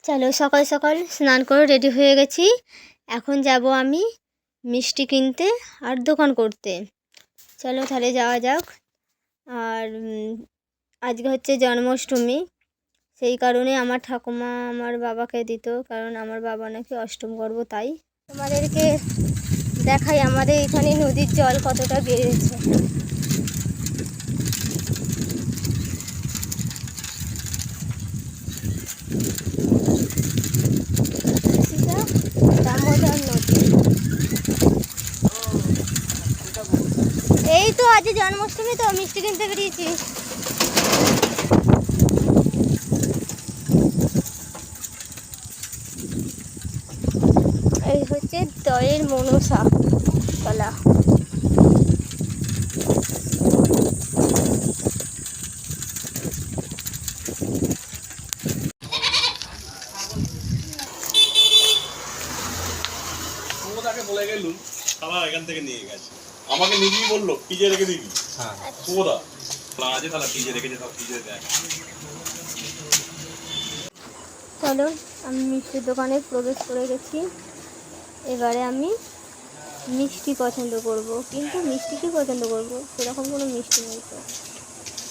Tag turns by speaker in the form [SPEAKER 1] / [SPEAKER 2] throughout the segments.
[SPEAKER 1] চলো সকাল সকাল স্নান করে রেডি হয়ে গেছি। এখন যাব আমি মিষ্টি কিনতে আর দোকান করতে। চলো তাহলে যাওয়া যাক। আর আজকে হচ্ছে জন্মাষ্টমী, সেই কারণে আমার ঠাকুমা আমার বাবাকে দিত, কারণ আমার বাবা নাকি অষ্টম গর্ভ। তাই তোমাদেরকে দেখাই আমাদের এখানে নদীর জল কতটা বেড়েছে। দামোদর নদী। এই তো আজ জন্মাষ্টমী, তো মিষ্টি কিনতে বেরিয়েছি। এই হচ্ছে দয়ের মনসা তলা।
[SPEAKER 2] বলে গেলুম তারা এখান থেকে নিয়ে গেছে, আমাকে নিজেই বললো ফ্রিজে রেখে দিবি। হ্যাঁ কোদা আছে তাহলে ফ্রিজে রেখেছে, সব ফ্রিজে দেয়।
[SPEAKER 1] চলো আমি মিষ্টির দোকানে প্রবেশ করে গেছি। এবারে আমি মিষ্টি পছন্দ করব, কিন্তু মিষ্টি কি পছন্দ করব সেরকম কোনো মিষ্টি নেই তো,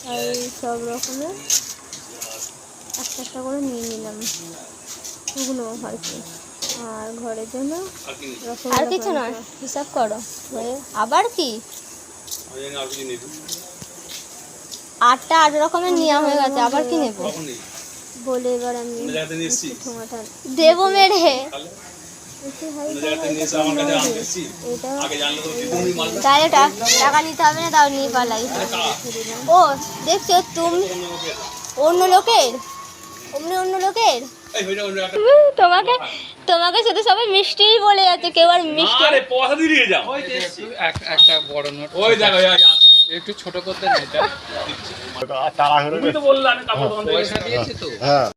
[SPEAKER 1] তাই সব রকমের একটা একটা করে নিয়ে নিলাম, শুকনো আর কি। আর ঘরের জন্য আর কিছু নয়, হিসাব করো। আবার কি 8টা 8 রকমের নেওয়া হয়ে গেছে, আবার কি নেব বলে এবার আমি দেবো মেরে। তাহলে টাকা নিতে হবে না, তাও নিয়ে পালাই। ও দেখছো তুমি অন্য লোকের, অন্য লোকের তোমাকে তোমাকে শুধু সবাই মিষ্টিই বলে যাচ্ছে, কেউ আর মিষ্টি
[SPEAKER 2] পয়সা দিয়ে যাও।
[SPEAKER 3] একটা বড় নোট
[SPEAKER 2] ওই দেখো
[SPEAKER 3] একটু ছোট করতে না, এটা
[SPEAKER 2] তুমি তো বললে আমি কাপড় দোকান থেকে
[SPEAKER 3] পয়সা দিয়েছি তো।
[SPEAKER 4] হ্যাঁ।